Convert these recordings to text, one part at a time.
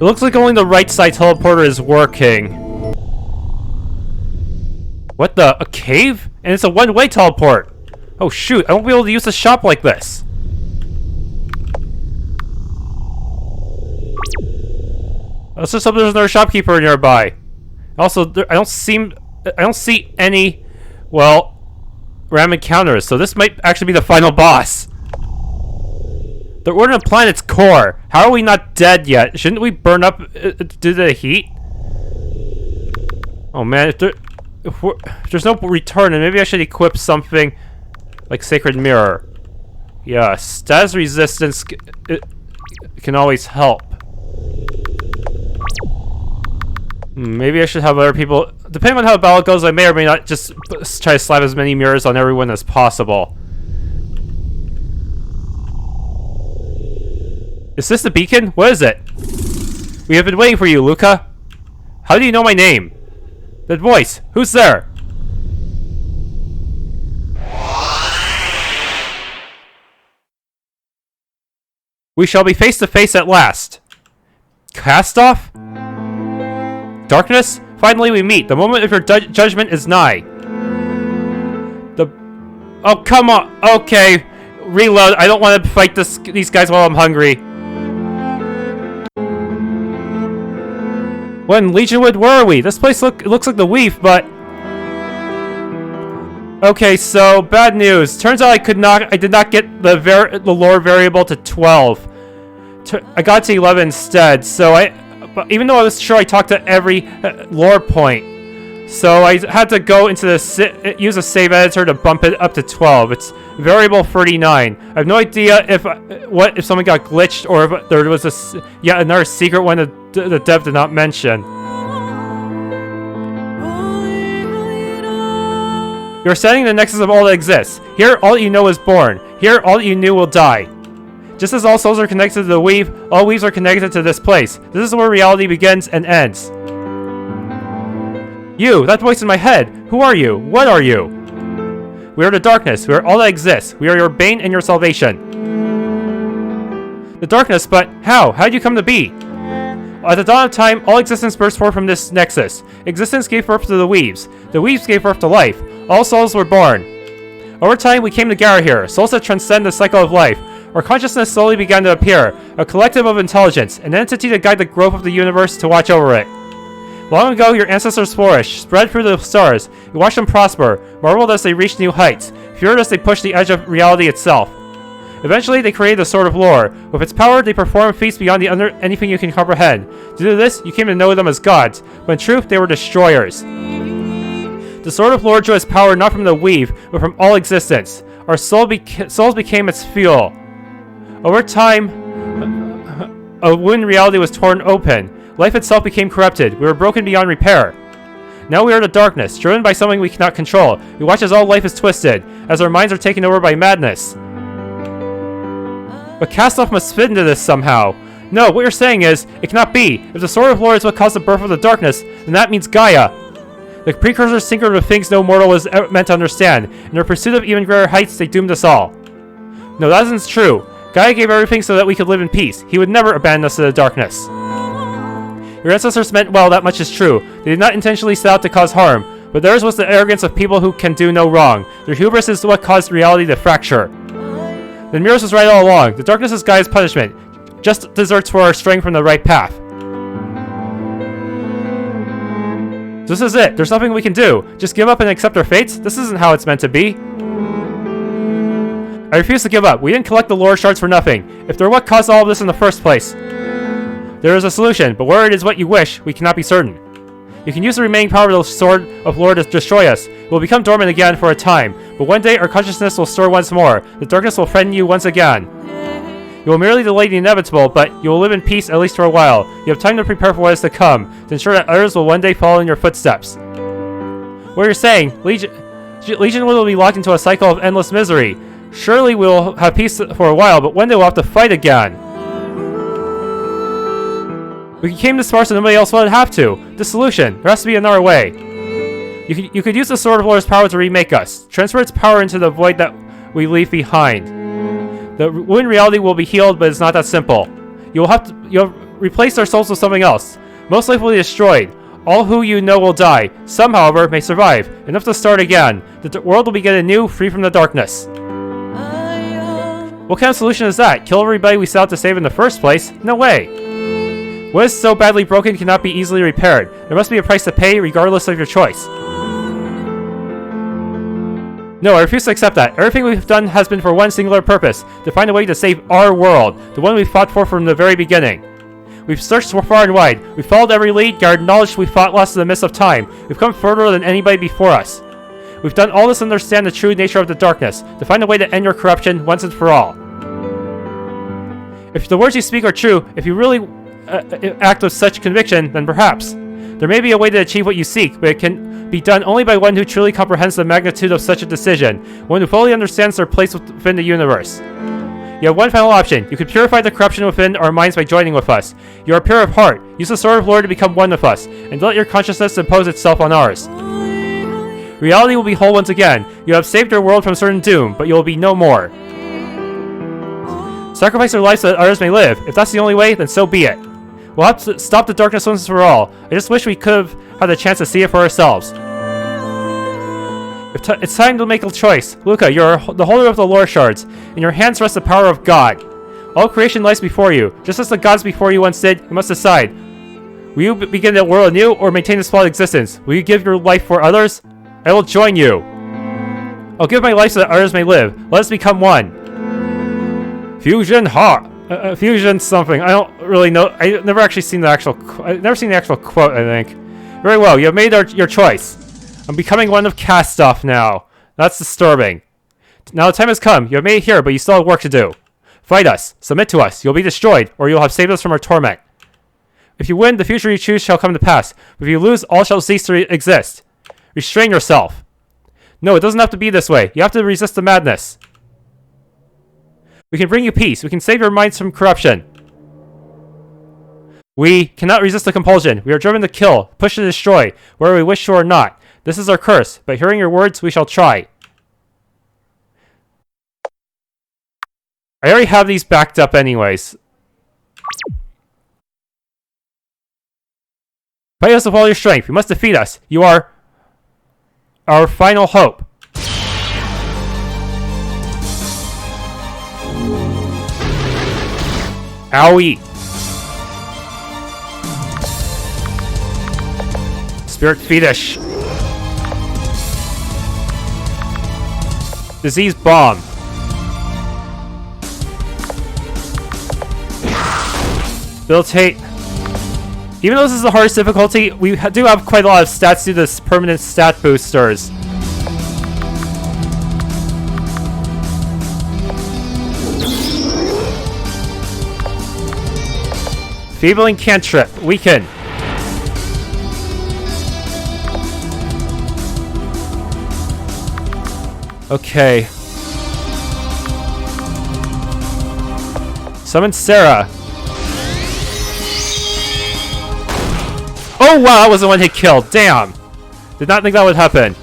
It looks like only the right side teleporter is working. What the? A cave? And it's a one-way teleport. Oh shoot, I won't be able to use the shop like this. Let's just hope there's another shopkeeper nearby. Also, I don't see any, well, random encounters, so this might actually be the final boss. The order of the planet's core. How are we not dead yet? Shouldn't we burn up due to the heat? Oh man, if there's no return, then maybe I should equip something like Sacred Mirror. Yeah, status resistance can always help. Maybe I should have other people. Depending on how the battle goes, I may or may not just try to slap as many mirrors on everyone as possible. Is this the beacon? What is it? We have been waiting for you, Luca. How do you know my name? That voice. Who's there? We shall be face to face at last. Castoth? Darkness? Finally we meet. The moment of your judgment is nigh. Oh, come on. Okay. Reload. I don't want to fight these guys while I'm hungry. When Legionwood, where are we? This place looks like the Weave, but... Okay, so, bad news. Turns out I did not get the lore variable to 12. I got to 11 instead, so but even though I was sure I talked to every lore point, so I had to go into use a save editor to bump it up to 12. It's variable 39. I have no idea if someone got glitched or if there was yet another secret one the dev did not mention. You're standing in the nexus of all that exists. Here, all that you know is born. Here, all that you knew will die. Just as all souls are connected to the Weave, all Weaves are connected to this place. This is where reality begins and ends. You, that voice in my head. Who are you? What are you? We are the darkness. We are all that exists. We are your bane and your salvation. The darkness, but how? How did you come to be? At the dawn of time, all existence burst forth from this nexus. Existence gave birth to the Weaves. The Weaves gave birth to life. All souls were born. Over time, we came to Gaia here, souls that transcend the cycle of life. Our consciousness slowly began to appear, a collective of intelligence, an entity to guide the growth of the universe, to watch over it. Long ago, your ancestors flourished, spread through the stars. You watched them prosper, marveled as they reached new heights, feared as they pushed the edge of reality itself. Eventually, they created the Sword of Lore. With its power, they performed feats beyond anything you can comprehend. Due to this, you came to know them as gods, but in truth, they were destroyers. The Sword of Lore drew its power not from the Weave, but from all existence. Our souls became its fuel. Over time, a wound reality was torn open. Life itself became corrupted. We were broken beyond repair. Now we are the darkness, driven by something we cannot control. We watch as all life is twisted, as our minds are taken over by madness. But Castoth must fit into this somehow. No, what you're saying is, it cannot be. If the Sword of Lore is what caused the birth of the darkness, then that means Gaia. The precursors tinkered with things no mortal was ever meant to understand. In their pursuit of even greater heights, they doomed us all. No, that isn't true. Gaia gave everything so that we could live in peace. He would never abandon us to the darkness. Your ancestors meant well, that much is true. They did not intentionally set out to cause harm, but theirs was the arrogance of people who can do no wrong. Their hubris is what caused reality to fracture. The Mirrors was right all along. The darkness is Gaia's punishment. Just deserts for our straying from the right path. This is it. There's nothing we can do. Just give up and accept our fates? This isn't how it's meant to be. I refuse to give up. We didn't collect the lore shards for nothing. If they're what caused all of this in the first place. There is a solution, but where it is what you wish, we cannot be certain. You can use the remaining power of the Sword of Lore to destroy us. It will become dormant again for a time, but one day our consciousness will stir once more. The darkness will threaten you once again. You will merely delay the inevitable, but you will live in peace at least for a while. You have time to prepare for what is to come, to ensure that others will one day follow in your footsteps. What you're saying, Legionwood will be locked into a cycle of endless misery. Surely we'll have peace for a while, but one day we'll have to fight again. We came this far so nobody else would have to. The solution. There has to be another way. You could use the Sword of Lore's power to remake us. Transfer its power into the void that we leave behind. The wound reality will be healed, but it's not that simple. You'll replace our souls with something else. Most likely destroyed. All who you know will die. Some, however, may survive, enough to start again. The world will begin anew, free from the darkness. What kind of solution is that? Kill everybody we set out to save in the first place? No way. What is so badly broken cannot be easily repaired. There must be a price to pay, regardless of your choice. No, I refuse to accept that. Everything we've done has been for one singular purpose, to find a way to save our world, the one we fought for from the very beginning. We've searched far and wide. We've followed every lead, gathered knowledge we fought lost in the mist of time. We've come further than anybody before us. We've done all this to understand the true nature of the darkness, to find a way to end your corruption once and for all. If the words you speak are true, if you really act with such conviction, then perhaps. There may be a way to achieve what you seek, but it can be done only by one who truly comprehends the magnitude of such a decision, one who fully understands their place within the universe. You have one final option. You can purify the corruption within our minds by joining with us. You are pure of heart. Use the Sword of Lord to become one with us, and let your consciousness impose itself on ours. Reality will be whole once again. You have saved your world from certain doom, but you will be no more. Sacrifice your lives so that others may live. If that's the only way, then so be it. We'll have to stop the darkness once and for all. I just wish we could have had the chance to see it for ourselves. It's time to make a choice. Luca, you're the holder of the lore shards. In your hands rests the power of God. All creation lies before you. Just as the gods before you once did, you must decide. Will you begin the world anew or maintain this flawed existence? Will you give your life for others? I will join you. I'll give my life so that others may live. Let us become one. Fusion heart. Fusion something. I don't really know. I've never actually seen the actual. I've never seen the actual quote. I think. Very well. You have made your choice. I'm becoming one of Castoth now. That's disturbing. Now the time has come. You have made it here, but you still have work to do. Fight us. Submit to us. You'll be destroyed, or you'll have saved us from our torment. If you win, the future you choose shall come to pass. But if you lose, all shall cease to exist. Restrain yourself. No, it doesn't have to be this way. You have to resist the madness. We can bring you peace. We can save your minds from corruption. We cannot resist the compulsion. We are driven to kill, push to destroy, whether we wish to or not. This is our curse. By hearing your words, we shall try. I already have these backed up anyways. Fight us with all your strength. You must defeat us. You are our final hope. Owie. Spirit fetish. Disease bomb. Debilitate. Even though this is the hardest difficulty, we do have quite a lot of stats due to this permanent stat boosters. Feebling cantrip. Weaken. Okay. Summon Sarah. Oh wow, that was the one hit kill. Damn. Did not think that would happen.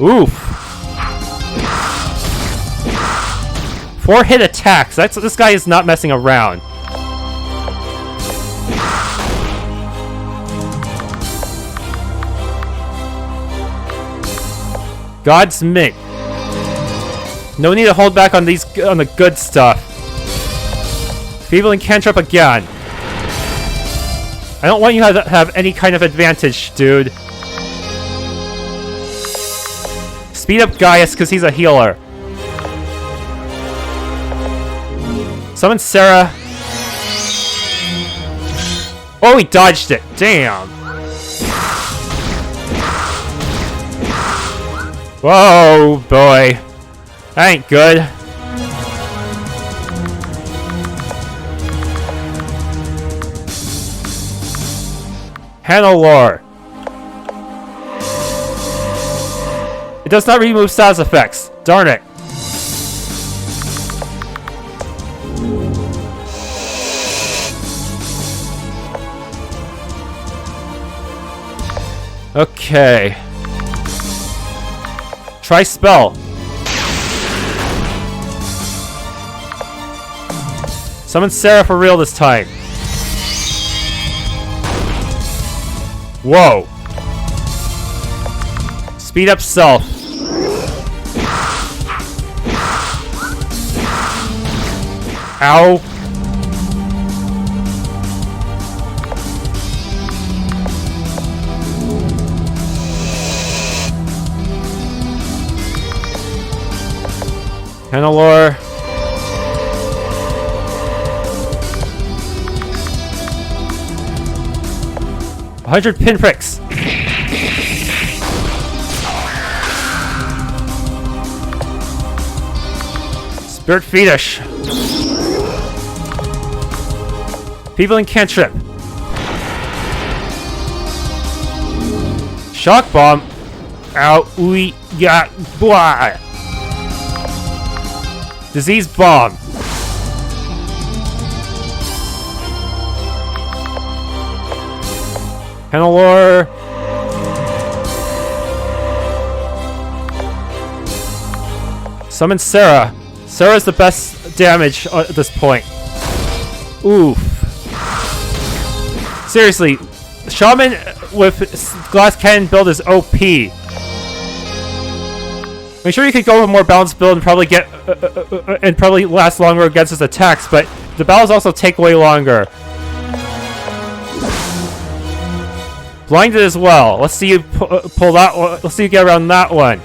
Oof. 4 hit attacks. This guy is not messing around. God's mint. No need to hold back on the good stuff. Feebling cantrip again. I don't want you to have any kind of advantage, dude. Speed up Gaia because he's a healer. Summon Sarah. Oh, he dodged it. Damn. Whoa, boy. That ain't good. Lore. It does not remove status effects. Darn it. Okay. Try spell. Summon Sarah for real this time. Whoa. Speed up self. Ow. Hannelore. A 100 pinpricks. Spirit Fetish. People in cantrip. Shock bomb. Ow, we got blah. Disease bomb. Hannelore. Summon Sarah. Sarah's the best damage at this point. Oof. Seriously, Shaman with glass cannon build is OP. I'm sure you could go with a more balanced build and probably get and probably last longer against his attacks, but the battles also take way longer. Blinded as well. Let's see you pull that one. Let's see you get around that one.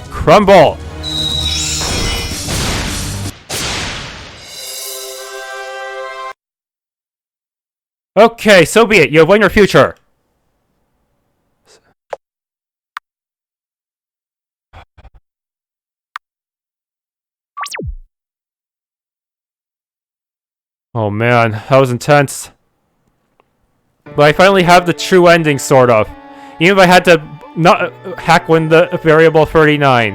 Crumble. Okay, so be it. You have won your future. Oh man, that was intense. But I finally have the true ending, sort of. Even if I had to not hack win the variable 39.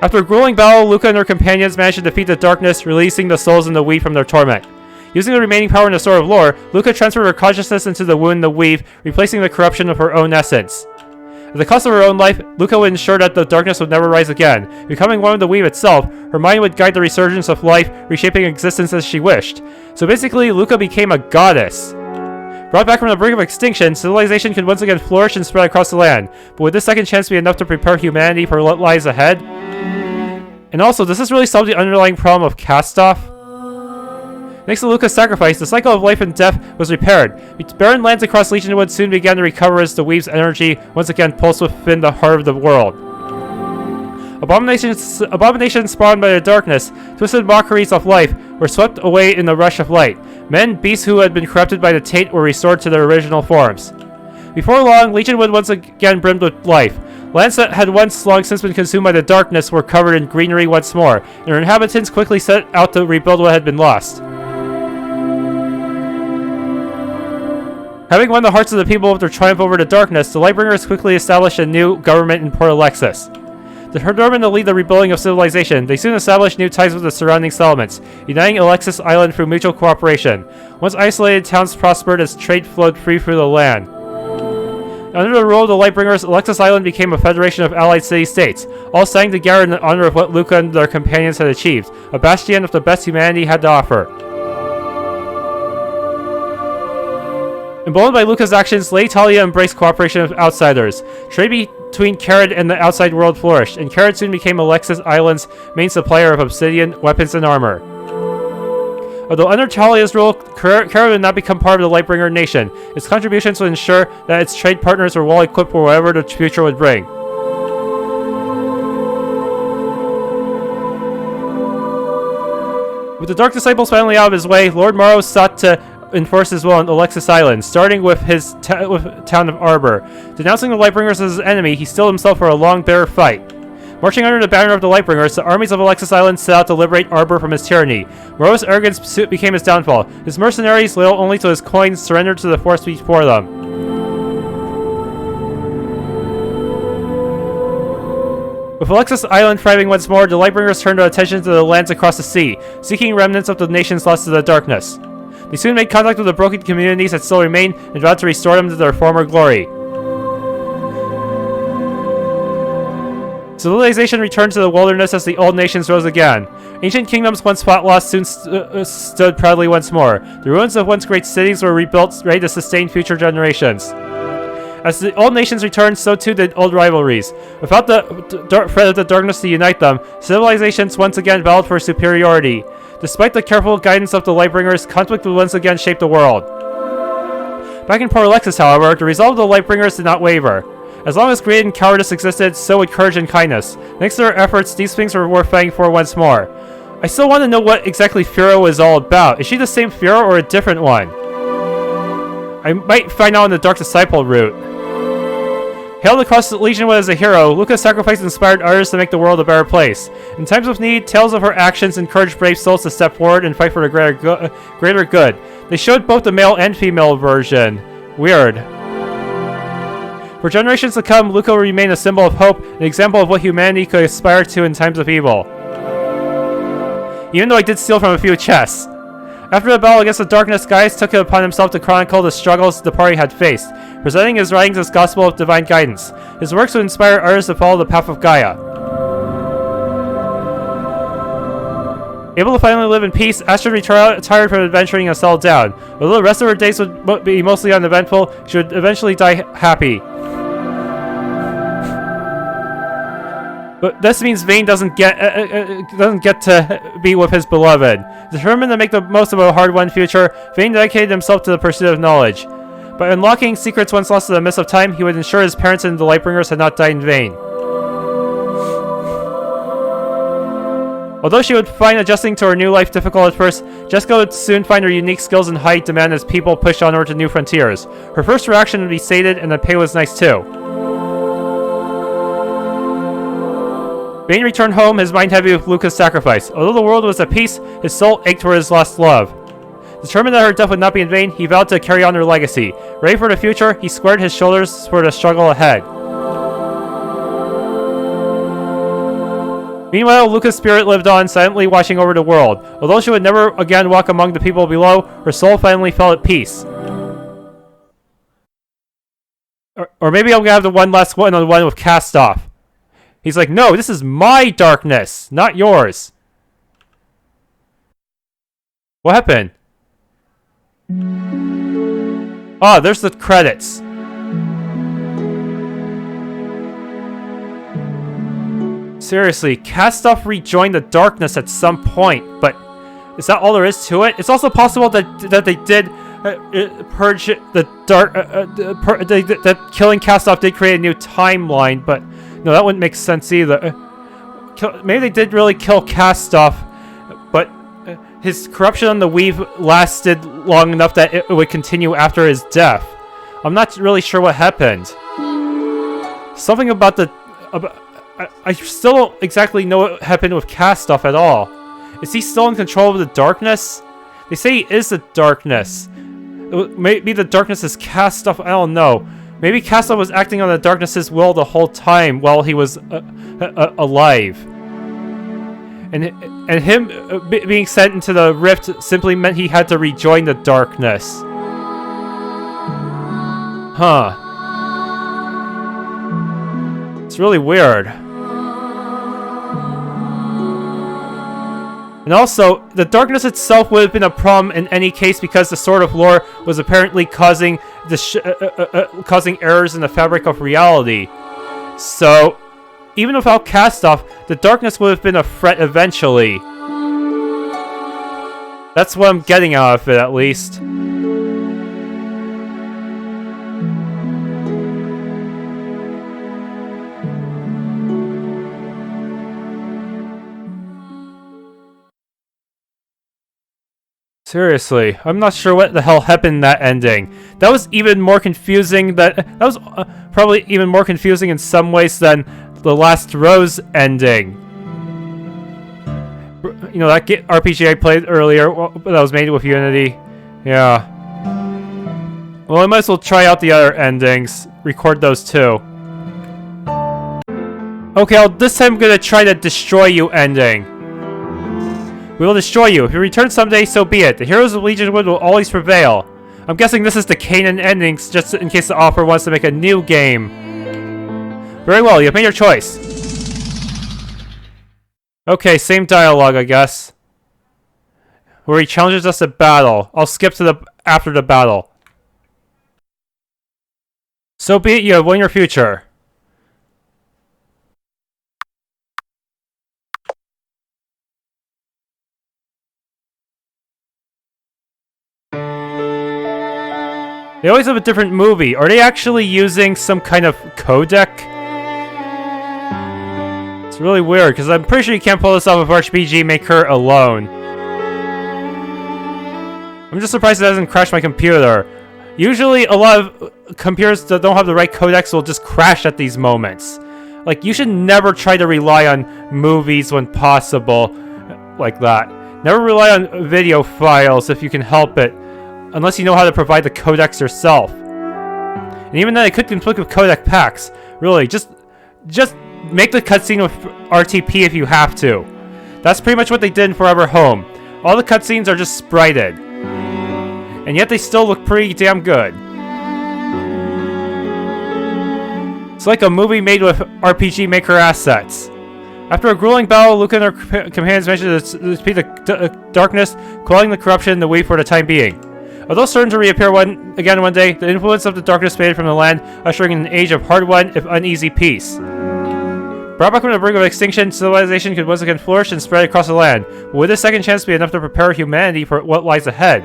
After a grueling battle, Luca and her companions managed to defeat the darkness, releasing the souls in the weave from their torment. Using the remaining power in the Sword of Lore, Luca transferred her consciousness into the wound in the weave, replacing the corruption of her own essence. At the cost of her own life, Luca would ensure that the darkness would never rise again. Becoming one with the weave itself, her mind would guide the resurgence of life, reshaping existence as she wished. So basically, Luca became a goddess. Brought back from the brink of extinction, civilization could once again flourish and spread across the land. But would this second chance be enough to prepare humanity for what lies ahead? And also, does this really solve the underlying problem of Castoth? Thanks to Luca's sacrifice, the cycle of life and death was repaired. Barren lands across Legionwood soon began to recover as the weave's energy once again pulsed within the heart of the world. Abominations spawned by the darkness, twisted mockeries of life, were swept away in the rush of light. Men, beasts who had been corrupted by the taint were restored to their original forms. Before long, Legionwood once again brimmed with life. Lands that had once long since been consumed by the darkness were covered in greenery once more, and their inhabitants quickly set out to rebuild what had been lost. Having won the hearts of the people with their triumph over the darkness, the Lightbringers quickly established a new government in Port Alexis. Determined to lead the rebuilding of civilization, they soon established new ties with the surrounding settlements, uniting Alexis Island through mutual cooperation. Once isolated towns prospered as trade flowed free through the land. Under the rule of the Lightbringers, Alexis Island became a federation of allied city-states, all sang together in honor of what Luca and their companions had achieved, a bastion of the best humanity had to offer. Emboldened by Luca's actions, Lady Talia embraced cooperation with outsiders. Trade between Carrot and the outside world flourished, and Carrot soon became Alexis Island's main supplier of obsidian, weapons, and armor. Although under Talia's rule, Carrot would not become part of the Lightbringer nation. Its contributions would ensure that its trade partners were well equipped for whatever the future would bring. With the Dark Disciples finally out of his way, Lord Morrow sought to enforce his will on Alexis Island, starting with his town of Arbor. Denouncing the Lightbringers as his enemy, he steeled himself for a long, bitter fight. Marching under the banner of the Lightbringers, the armies of Alexis Island set out to liberate Arbor from his tyranny. Morrow's arrogance became his downfall. His mercenaries, loyal only to his coins, surrendered to the force before them. With Alexis Island thriving once more, the Lightbringers turned their attention to the lands across the sea, seeking remnants of the nations lost to the darkness. They soon made contact with the broken communities that still remained and vowed to restore them to their former glory. Civilization returned to the wilderness as the old nations rose again. Ancient kingdoms once fought lost soon stood proudly once more. The ruins of once great cities were rebuilt, ready to sustain future generations. As the old nations returned, so too did old rivalries. Without the threat of the darkness to unite them, civilizations once again battled for superiority. Despite the careful guidance of the Lightbringers, conflict would once again shape the world. Back in Port Alexis, however, the resolve of the Lightbringers did not waver. As long as greed and cowardice existed, so would courage and kindness. Thanks to their efforts, these things were worth fighting for once more. I still want to know what exactly Firo is all about. Is she the same Firo or a different one? I might find out on the Dark Disciple route. Hailed across the Legionwood as a hero, Luca's sacrifice inspired others to make the world a better place. In times of need, tales of her actions encouraged brave souls to step forward and fight for the greater good. They showed both the male and female version. Weird. For generations to come, Luca will remain a symbol of hope, an example of what humanity could aspire to in times of evil. Even though I did steal from a few chests. After the battle against the darkness, Gaia took it upon himself to chronicle the struggles the party had faced, presenting his writings as gospel of divine guidance. His works would inspire others to follow the path of Gaia. Able to finally live in peace, Astrid retired from adventuring and settled down. Although the rest of her days would be mostly uneventful, she would eventually die happy. But this means Vayne doesn't get to be with his beloved. Determined to make the most of a hard-won future, Vayne dedicated himself to the pursuit of knowledge. By unlocking secrets once lost to the mist of time, he would ensure his parents and the Lightbringers had not died in vain. Although she would find adjusting to her new life difficult at first, Jessica would soon find her unique skills in height demand as people pushed on her to new frontiers. Her first reaction would be sated, and the pay was nice too. Vayne returned home, his mind heavy with Luca's sacrifice. Although the world was at peace, his soul ached for his lost love. Determined that her death would not be in vain, he vowed to carry on her legacy. Ready for the future, he squared his shoulders for the struggle ahead. Meanwhile, Luca's spirit lived on, silently watching over the world. Although she would never again walk among the people below, her soul finally felt at peace. Or maybe I'm gonna have the one last one-on-one with Castoth. He's like, no, this is my darkness, not yours. What happened? Oh, there's the credits. Seriously, Castoth rejoined the darkness at some point, but is that all there is to it? It's also possible that they did purge the dark. That killing Castoth did create a new timeline, but no, that wouldn't make sense either. Maybe they did really kill Castoth, but his corruption on the Weave lasted long enough that it would continue after his death. I'm not really sure what happened. Something about the... I still don't exactly know what happened with Castoth at all. Is he still in control of the darkness? They say he is the darkness. Maybe the darkness is Castoth, I don't know. Maybe Castoth was acting on the darkness's will the whole time while he was alive. And him being sent into the rift simply meant he had to rejoin the darkness. Huh. It's really weird. And also, the darkness itself would have been a problem in any case because the Sword of Lore was apparently causing causing errors in the fabric of reality. So, even without Castoth, the darkness would have been a threat eventually. That's what I'm getting out of it, at least. Seriously, I'm not sure what the hell happened in that ending. That was even more confusing. That was probably even more confusing in some ways than the Last Rose ending. You know, that RPG I played earlier that was made with Unity. Yeah. Well, I might as well try out the other endings. Record those too. Okay, this time I'm gonna try the Destroy You ending. We will destroy you. If you return someday, so be it. The heroes of Legionwood will always prevail. I'm guessing this is the Kanan endings, just in case the author wants to make a new game. Very well, you've made your choice. Okay, same dialogue, I guess. Where he challenges us to battle. I'll skip to the after the battle. So be it, you have won your future. They always have a different movie. Are they actually using some kind of codec? It's really weird, because I'm pretty sure you can't pull this off of RPG Maker alone. I'm just surprised it doesn't crash my computer. Usually, a lot of computers that don't have the right codecs will just crash at these moments. Like, you should never try to rely on movies when possible like that. Never rely on video files if you can help it, unless you know how to provide the codecs yourself. And even then, it could conflict with codec packs. Really, just make the cutscene with RTP if you have to. That's pretty much what they did in Forever Home. All the cutscenes are just sprited. And yet they still look pretty damn good. It's like a movie made with RPG Maker assets. After a grueling battle, Luca and her companions managed to defeat the darkness, quelling the corruption in the way for the time being. Although certain to reappear again one day, the influence of the darkness faded from the land, ushering in an age of hard-won, if uneasy, peace. Brought back from the brink of extinction, civilization could once again flourish and spread across the land. But would this second chance be enough to prepare humanity for what lies ahead?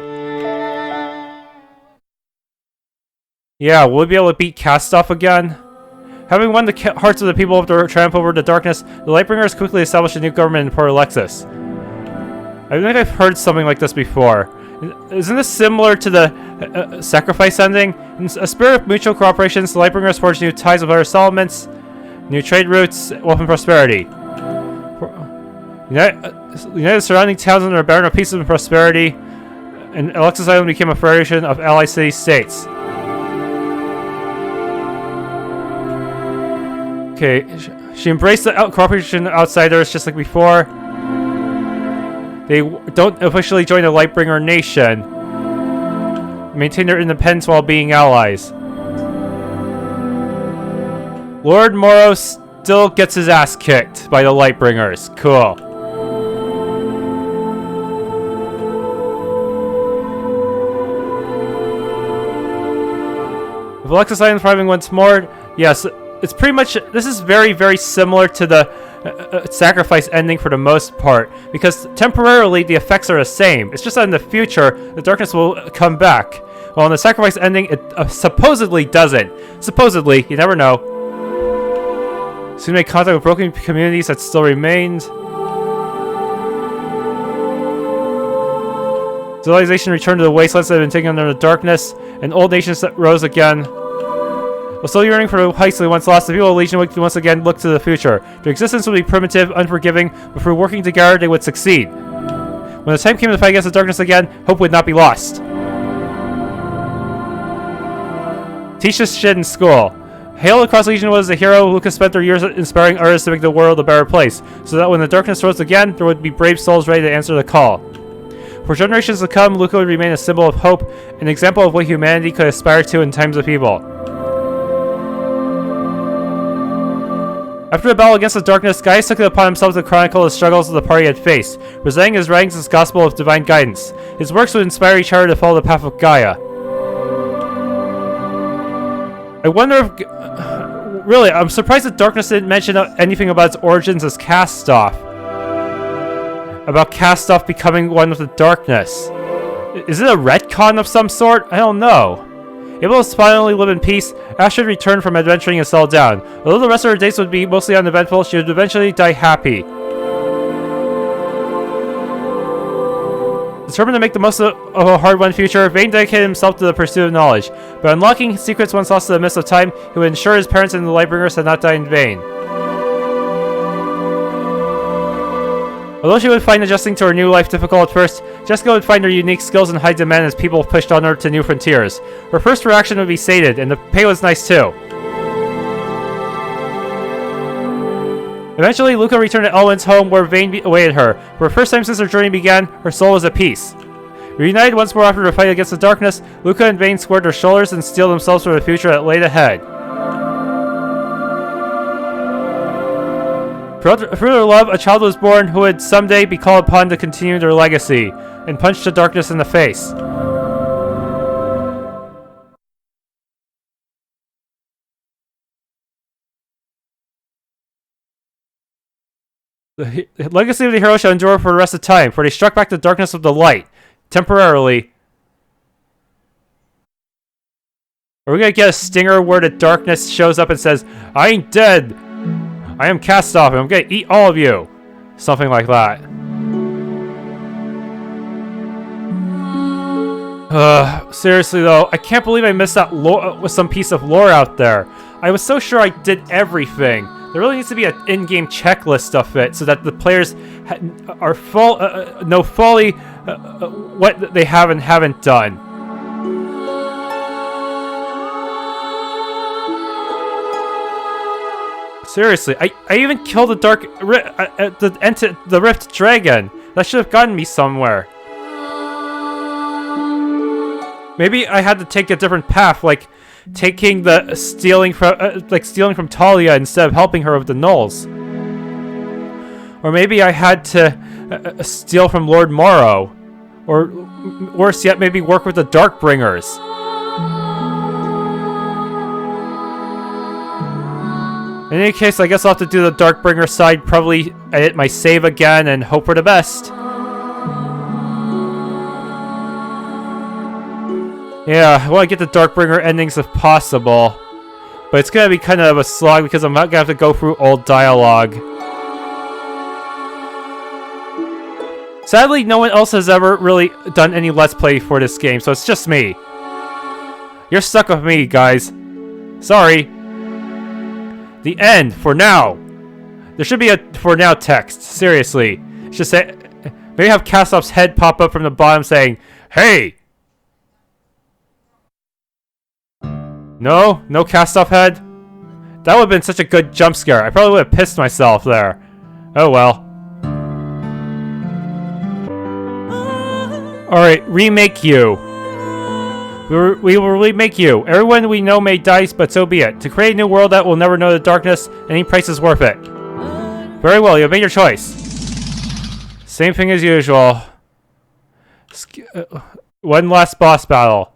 Yeah, will we be able to beat Castoth again? Having won the hearts of the people of the triumph over the darkness, the Lightbringers quickly established a new government in Port Alexis. I think I've heard something like this before. Isn't this similar to the sacrifice ending? In a spirit of mutual cooperation, the Lightbringers forged new ties with other settlements, new trade routes, wealth and prosperity. United surrounding towns under a banner of peace and prosperity, and Alexis Island became a federation of allied city-states. Okay, she embraced the cooperation of outsiders just like before. They don't officially join the Lightbringer nation. Maintain their independence while being allies. Lord Moro still gets his ass kicked by the Lightbringers. Cool. With Alexis Island thriving once more, yes, it's pretty much, this is very, very similar to the sacrifice ending for the most part, because temporarily the effects are the same. It's just that in the future, the darkness will come back. Well, in the sacrifice ending, it supposedly doesn't. Supposedly, you never know. Soon make contact with broken communities that still remained. Civilization returned to the wastelands that had been taken under the darkness, and old nations that rose again. While still yearning for the heights they once lost, the people of Legionwood could once again look to the future. Their existence would be primitive, unforgiving, but through working together, they would succeed. When the time came to fight against the darkness again, hope would not be lost. Teach this shit in school. Hailed across Legionwood as a hero, Lucas spent their years inspiring artists to make the world a better place, so that when the darkness rose again, there would be brave souls ready to answer the call. For generations to come, Luca would remain a symbol of hope, an example of what humanity could aspire to in times of evil. After the battle against the darkness, Gaia took it upon himself to chronicle the struggles the party had faced, presenting his writings as gospel of divine guidance. His works would inspire each other to follow the path of Gaia. I wonder if... really, I'm surprised that darkness didn't mention anything about its origins as Castoth. About Castoth becoming one with the darkness. Is it a retcon of some sort? I don't know. Able to finally live in peace, Ash should return from adventuring and settle down. Although the rest of her days would be mostly uneventful, she would eventually die happy. Determined to make the most of a hard-won future, Vane dedicated himself to the pursuit of knowledge. By unlocking secrets once lost to the mist of time, he would ensure his parents and the Lightbringers had not died in vain. Although she would find adjusting to her new life difficult at first, Jessica would find her unique skills in high demand as people pushed on her to new frontiers. Her first reaction would be sated, and the pay was nice too. Eventually, Luca returned to Elwyn's home where Vane awaited her. For the first time since her journey began, her soul was at peace. Reunited once more after the fight against the darkness, Luca and Vane squared their shoulders and steeled themselves for the future that laid ahead. Through their love, a child was born who would someday be called upon to continue their legacy, and punched the darkness in the face. The legacy of the hero shall endure for the rest of time, for they struck back the darkness with the light, temporarily. Are we gonna get a stinger where the darkness shows up and says, I ain't dead! I am Castoth, and I'm gonna eat all of you! Something like that. Seriously though, I can't believe I missed that with some piece of lore out there. I was so sure I did everything. There really needs to be an in-game checklist of it, so that the players are know fully what they have and haven't done. Seriously, I even killed the the Rift Dragon. That should have gotten me somewhere. Maybe I had to take a different path, like taking the stealing from Talia instead of helping her with the Nulls. Or maybe I had to steal from Lord Morrow, or worse yet, maybe work with the Darkbringers. In any case, I guess I'll have to do the Darkbringer side, probably edit my save again and hope for the best. Yeah, I want to get the Darkbringer endings if possible. But it's going to be kind of a slog because I'm not going to have to go through old dialogue. Sadly, no one else has ever really done any Let's Play for this game, so it's just me. You're stuck with me, guys. Sorry. The end, for now. There should be a for now text, seriously. Just say, maybe have Castoth's head pop up from the bottom saying, hey! No Castoth head? That would have been such a good jump scare. I probably would have pissed myself there. Oh well. Alright, remake you. We will remake you. Everyone we know may die, but so be it. To create a new world that will never know the darkness, any price is worth it. Very well, you have made your choice. Same thing as usual. One last boss battle.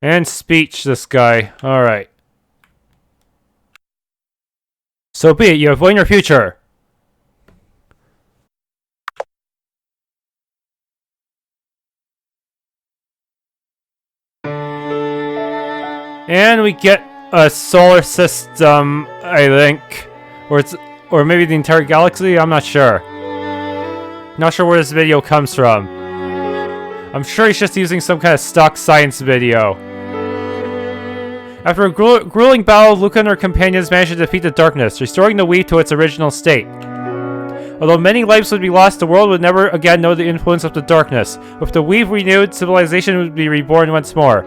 And speech, this guy. Alright. So be it, you have won your future. And we get a solar system, I think. Or maybe the entire galaxy, I'm not sure. Not sure where this video comes from. I'm sure he's just using some kind of stock science video. After a grueling battle, Luca and her companions managed to defeat the darkness, restoring the weave to its original state. Although many lives would be lost, the world would never again know the influence of the darkness. With the weave renewed, civilization would be reborn once more.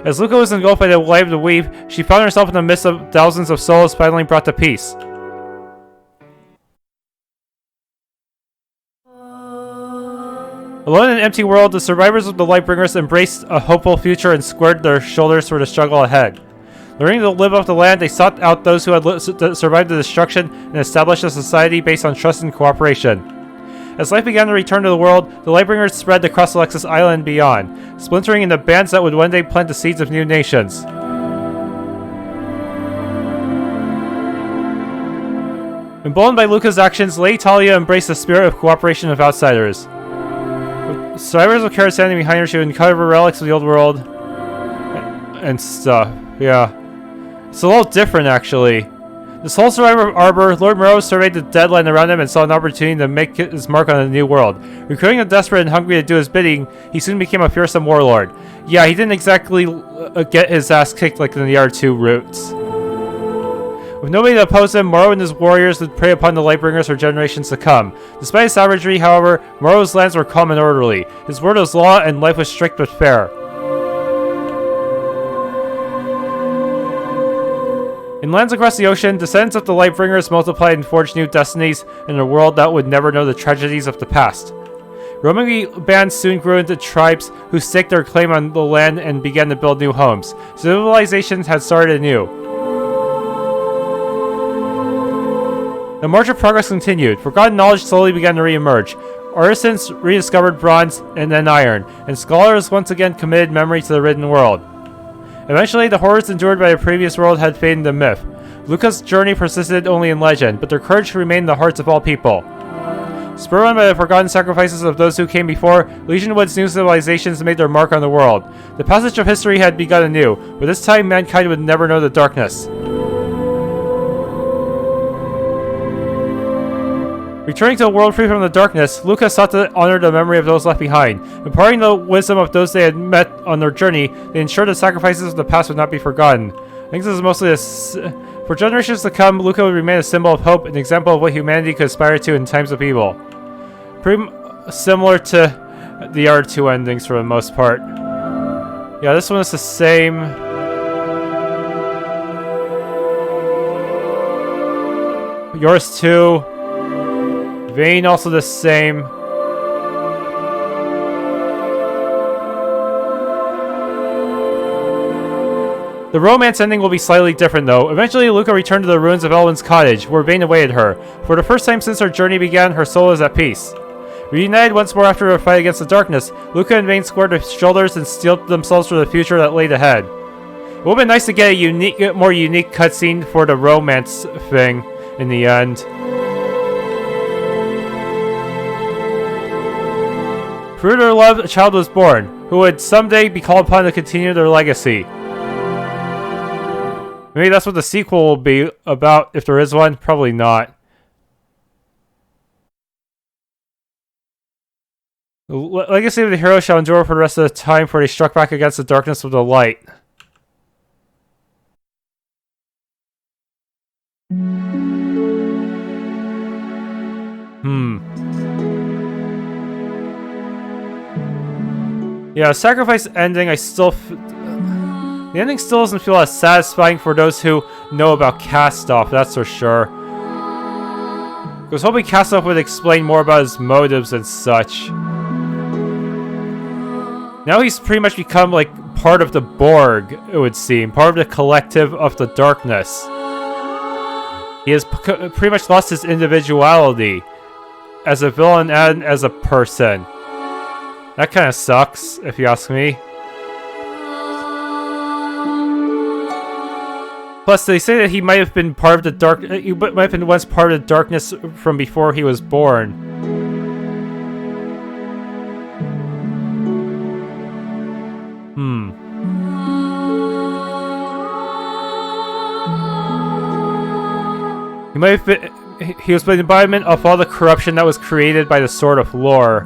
As Luca was engulfed by the light of the weave, she found herself in the midst of thousands of souls finally brought to peace. Alone in an empty world, the survivors of the Lightbringers embraced a hopeful future and squared their shoulders for the struggle ahead. Learning to live off the land, they sought out those who had survived the destruction and established a society based on trust and cooperation. As life began to return to the world, the Lightbringers spread across Alexis Island and beyond, splintering into bands that would one day plant the seeds of new nations. Emboldened by Luca's actions, Lady Talia embraced the spirit of cooperation of outsiders. With survivors of Kara standing behind her, she would uncover relics of the old world and stuff. Yeah. It's a little different, actually. The sole survivor of Arbor, Lord Morrow surveyed the deadline around him and saw an opportunity to make his mark on a new world. Recruiting the desperate and hungry to do his bidding, he soon became a fearsome warlord. Yeah, he didn't exactly get his ass kicked like in the other two routes. With nobody to oppose him, Morrow and his warriors would prey upon the Lightbringers for generations to come. Despite his savagery, however, Morrow's lands were calm and orderly. His word was law and life was strict but fair. In lands across the ocean, descendants of the Lightbringers multiplied and forged new destinies in a world that would never know the tragedies of the past. Roaming bands soon grew into tribes who staked their claim on the land and began to build new homes. Civilizations had started anew. The march of progress continued. Forgotten knowledge slowly began to re-emerge. Artisans rediscovered bronze and then iron, and scholars once again committed memory to the written world. Eventually, the horrors endured by the previous world had faded into myth. Luca's journey persisted only in legend, but their courage remained in the hearts of all people. Spurred on by the forgotten sacrifices of those who came before, Legionwood's new civilizations made their mark on the world. The passage of history had begun anew, but this time mankind would never know the darkness. Returning to a world free from the darkness, Luca sought to honor the memory of those left behind. Imparting the wisdom of those they had met on their journey, they ensured the sacrifices of the past would not be forgotten. I think this is mostly for generations to come, Luca would remain a symbol of hope, an example of what humanity could aspire to in times of evil. Pretty similar to the other two endings for the most part. Yeah, this one is the same. Yours too. Vane also the same. The romance ending will be slightly different though. Eventually, Luca returned to the ruins of Elwyn's cottage, where Vane awaited her. For the first time since her journey began, her soul is at peace. Reunited once more after a fight against the darkness, Luca and Vane squared their shoulders and steeled themselves for the future that laid ahead. It would have been nice to get a more unique cutscene for the romance thing in the end. Through their love, a child was born, who would someday be called upon to continue their legacy. Maybe that's what the sequel will be about, if there is one. Probably not. The legacy of the hero shall endure for the rest of the time, for they struck back against the darkness with the light. Yeah, sacrifice ending, the ending still doesn't feel as satisfying for those who know about Castoth, that's for sure. I was hoping Castoth would explain more about his motives and such. Now he's pretty much become like part of the Borg, it would seem. Part of the collective of the darkness. He has pretty much lost his individuality as a villain and as a person. That kind of sucks, if you ask me. Plus, they say that he might have been part of the dark. He might have been once part of the darkness from before he was born. He might have been. He was the embodiment of all the corruption that was created by the Sword of Lore.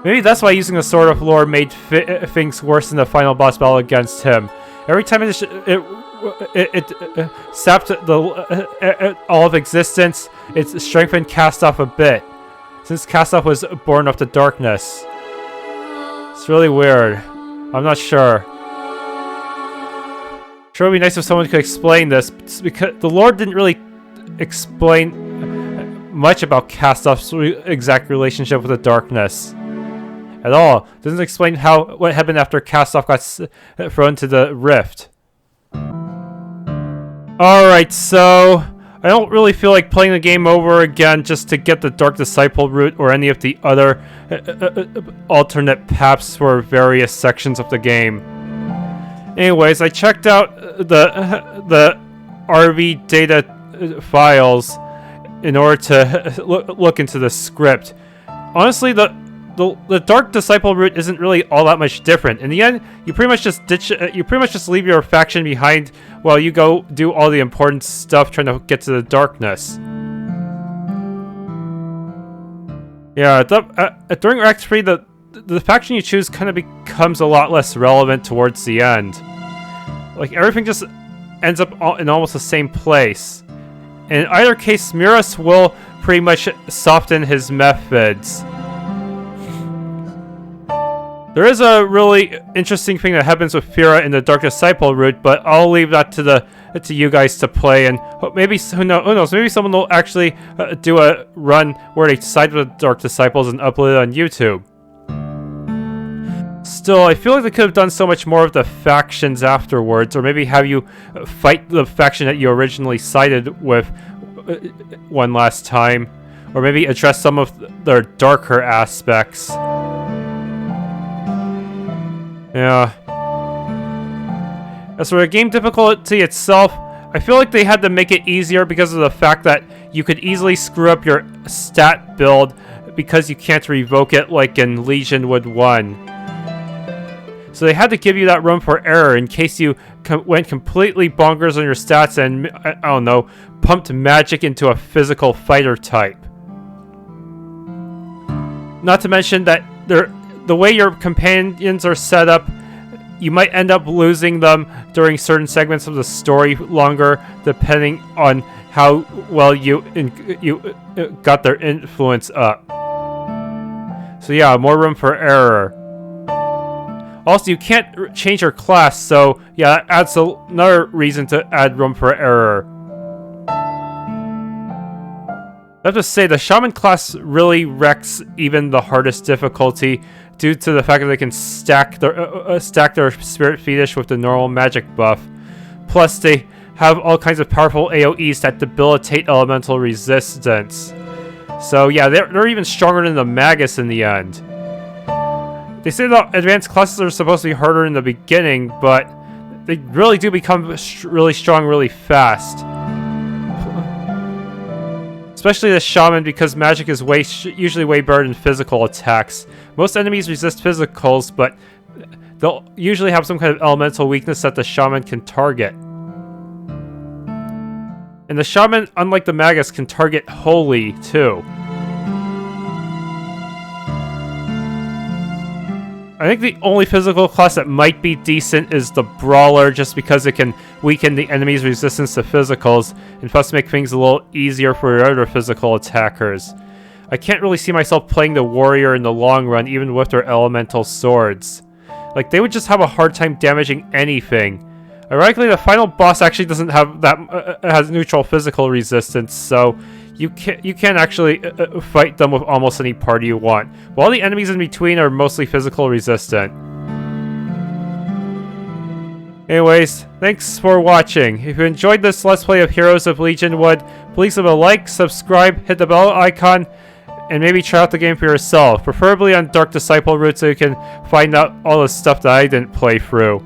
Maybe that's why using the Sword of Lore made things worse in the final boss battle against him. Every time it sapped all of existence, it strengthened Castoth a bit, since Castoth was born of the darkness. It's really weird. I'm not sure. Sure, it would be nice if someone could explain this, because the Lord didn't really explain much about Castoth's exact relationship with the darkness. At all. Doesn't explain what happened after Castoth got thrown to the rift. Alright, so I don't really feel like playing the game over again just to get the Dark Disciple route or any of the other alternate paths for various sections of the game. Anyways, I checked out the RV data files in order to look into the script. Honestly, the Dark Disciple route isn't really all that much different. In the end, you pretty much just leave your faction behind while you go do all the important stuff trying to get to the darkness. Yeah, during Act 3, the faction you choose kind of becomes a lot less relevant towards the end. Like, everything just ends up in almost the same place. In either case, Miras will pretty much soften his methods. There is a really interesting thing that happens with Fira in the Dark Disciple route, but I'll leave that to you guys to play, and maybe, who knows, maybe someone will actually do a run where they side with the Dark Disciples and upload it on YouTube. Still, I feel like they could have done so much more of the factions afterwards, or maybe have you fight the faction that you originally sided with one last time, or maybe address some of their darker aspects. Yeah. As for the game difficulty itself, I feel like they had to make it easier because of the fact that you could easily screw up your stat build because you can't revoke it like in Legionwood 1. So they had to give you that room for error in case you went completely bonkers on your stats and, I don't know, pumped magic into a physical fighter type. Not to mention that the way your companions are set up, you might end up losing them during certain segments of the story longer, depending on how well you got their influence up. So yeah, more room for error. Also, you can't change your class, so yeah, that adds another reason to add room for error. I have to say, the Shaman class really wrecks even the hardest difficulty due to the fact that they can stack their Spirit Fetish with the normal magic buff. Plus, they have all kinds of powerful AoEs that debilitate elemental resistance. So yeah, they're even stronger than the Magus in the end. They say the advanced classes are supposed to be harder in the beginning, but they really do become really strong really fast. Especially the Shaman, because magic is usually way better than physical attacks. Most enemies resist physicals, but they'll usually have some kind of elemental weakness that the Shaman can target. And the Shaman, unlike the Magus, can target Holy, too. I think the only physical class that might be decent is the Brawler, just because it can weaken the enemy's resistance to physicals, and plus make things a little easier for your other physical attackers. I can't really see myself playing the Warrior in the long run, even with their elemental swords. Like, they would just have a hard time damaging anything. Ironically, the final boss actually doesn't have that, has neutral physical resistance, so you can actually fight them with almost any party you want, while the enemies in between are mostly physical resistant. Anyways, thanks for watching. If you enjoyed this Let's Play of Heroes of Legionwood, please leave a like, subscribe, hit the bell icon, and maybe try out the game for yourself, preferably on Dark Disciple route so you can find out all the stuff that I didn't play through.